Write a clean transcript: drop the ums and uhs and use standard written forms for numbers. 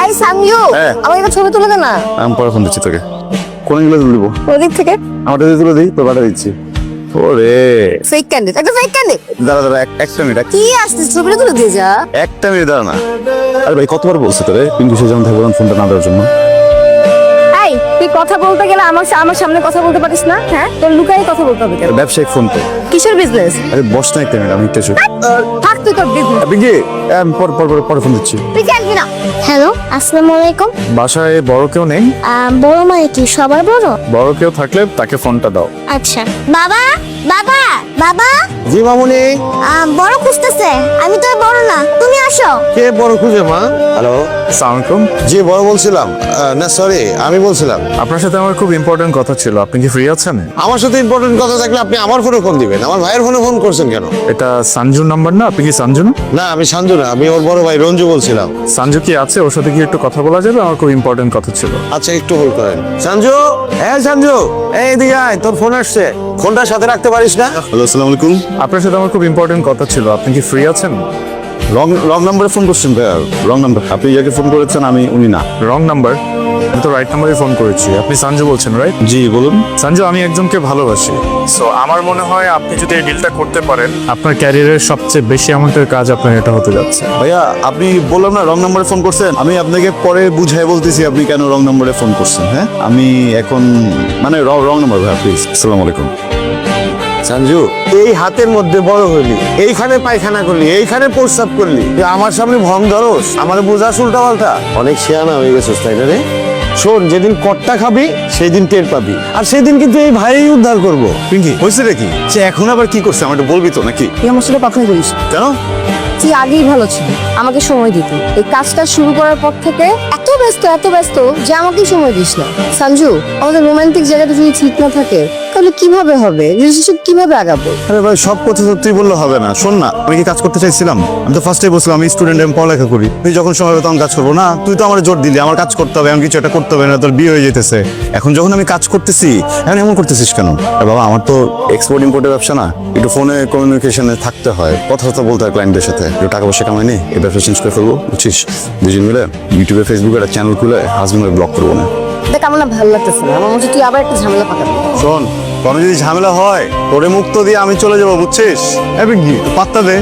এই সামজু, আমাকে একটা ছবি তুলে দে না। আমি পরে ফোন দিচ্ছি তোকে। কোন এগুলো তুলে দিব? ওদিক থেকে। আমারটা দিয়ে তুলে দিই, তোর পাঠিয়ে দিচ্ছি। ওরে ফেক ক্যান্ডিড, একটা ফেক ক্যান্ডিড। দাঁড়া দাঁড়া, একটা মিনিট। কি আসছিস, ছবিটা তুলে দিয়ে যা। একটা মিনিট দাঁড়া না। আরে ভাই কতবার বলছে তোরে পিন্টু সে যেমন থাকবে ফোনটা না দেওয়ার জন্য? এই তুই কথা বলতে গেলে আমার সামনে কথা বলতে পারিস না? হ্যাঁ, তোর লুকাই কথা বলতে হবে কেন? ব্যবসায়িক ফোন তো। কিসের বিজনেস? আরে বস না একটা মিনিট, আমি একটু এসে থাক তুই তোর বিজনেস। আপনি কি পরে ফোন দিচ্ছি। তুই খেলবি না। হ্যালো, আসসালামু আলাইকুম। বাসায় বড় কেউ নেই? বড় মানে কি সবার বড়? বড় কেউ থাকলে তাকে ফোনটা দাও। আচ্ছা। বাবা বাবা বাবা, জি মামুনি। বড় খুঁজতেছে। আমি তো আর বড় না, তুমি আসো। কে বড় খুঁজে মা? হ্যালো, আসসালামু আলাইকুম। জি বড় বলছিলাম। না সরি, আমি বলছিলাম। আপনার সাথে আমার খুব ইম্পর্টেন্ট কথা ছিল, আপনি কি ফ্রি আছেন? আমার সাথে ইম্পর্টেন্ট কথা থাকলে আপনি আমার ফোনে ফোন দিবেন, আমার ভাইয়ের ফোনে ফোন করছেন কেন? এটা সঞ্জুর নাম্বার না? আপনি কি সঞ্জু না? না আমি সাঞ্জু না, আমি ওর বড় ভাই রঞ্জু বলছিলাম। সঞ্জু কি আছে? ওর সাথে কি একটু কথা বলা যাবে? আমার খুব ইম্পর্টেন্ট কথা ছিল। আচ্ছা একটু হোল্ড করেন। সাঞ্জু, হ্যাঁ সাঞ্জু, এই এদিকে আয়, তোর ফোন আসছে। ফোনটা সাথে রাখতে পারিস না? হ্যালো, আসসালামু আলাইকুম। আপনার সাথে আমার খুব ইম্পর্টেন্ট কথা ছিল, আপনি কি ফ্রি আছেন? রং নাম্বারে ফোন করছেন ভাইয়া, রং নাম্বার। আপনি যাকে ফোন করেছেন উনি না। Wrong number? আমি তো রাইট নাম্বারে ফোন করেছি। আপনি সঞ্জু বলছেন, রাইট? জি বলুন। সঞ্জু, আমি একজনকে ভালোবাসি। সো আমার মনে হয় আপনি যদি এই ডিলটা করতে পারেন, আপনার ক্যারিয়ারের সবচেয়ে বেশি অ্যামাউন্টের কাজ আপনার এটা হতে যাচ্ছে। ভাইয়া আপনি বললাম না রং নাম্বারে ফোন করছেন, আমি আপনাকে পরে বুঝাই বলতেছি আপনি কেন রং নাম্বারে ফোন করছেন। হ্যাঁ, আমি এখন মানে রং নাম্বার ভাইয়া, প্লিজ। আসসালামু আলাইকুম। সাঞ্জু, এই হাতের মধ্যে বড় হইলি, এইখানে পায়খানা করলি, এইখানে প্রস্রাব করলি, তুই আমার সামনে ভং ধরস, আমার বোঝাস উল্টা পাল্টা। অনেক শেয়ানা হয়ে গেছিস তাই না রে? শোন, যেদিন কট্টা খাবি সেই দিন টের পাবি, আর সেদিন কিন্তু এই ভাই উদ্ধার করবো। পিঙ্কি হয়েছে নাকি? সে এখন আবার কি করছে আমার একটু বলবি তো নাকি? তুই আমার সাথে কথাই বলিস না। কেন? তুই আগেই ভালো ছিল, আমাকে সময় দিতি। এই কাজটা শুরু করার পর থেকে এত ব্যস্ত যে আমাকে সময় দিস না। সঞ্জু, আমাদের রোমান্টিক জায়গাটা যদি ঠিক না থাকে তাহলে কিভাবে হবে? রিলেশনশিপ কিভাবে আগাবো? আরে ভাই সব কথা সত্যি বললে হবে না। শোন না, আমি কি কাজ করতে চাইছিলাম? আমি তো ফার্স্টে বলছিলাম আমি স্টুডেন্ট, আমি পড়ালেখা করি। তুই যখন সময় হবে তখন কাজ করবো না? তুই তো আমার জোর দিলি আমার কাজ করতে হবে, আমি কিছু একটা করতে হবে, না তোর বিয়ে হয়ে যেতেছে। এখন যখন আমি কাজ করতেছি, এখন এমন করতেছিস কেন? বাবা আমার তো এক্সপোর্ট ইম্পোর্টের ব্যবসা না, একটু ফোনে কমিউনিকেশনে থাকতে হয়, কথা বলতে হয় ক্লায়েন্টের সাথে। একটু টাকা পয়সা কামাই নি, এই ব্যবসা চেঞ্জ করে ফেলবো, বুঝছিস? দুজন মিলে ইউটিউবে ফেসবুকে একটা চ্যানেল খুলে হাজবেন্ডকে ব্লক করবো না। দেখ, আমার না ভালো লাগতেছে না। আমার মনে হচ্ছে তুই আবার একটা ঝামেলা পাকাবি। শোন, কোনো যদি ঝামেলা হয় তোরে মুক্ত দিয়ে আমি চলে যাবো, বুঝছিস? পাত্তা দে।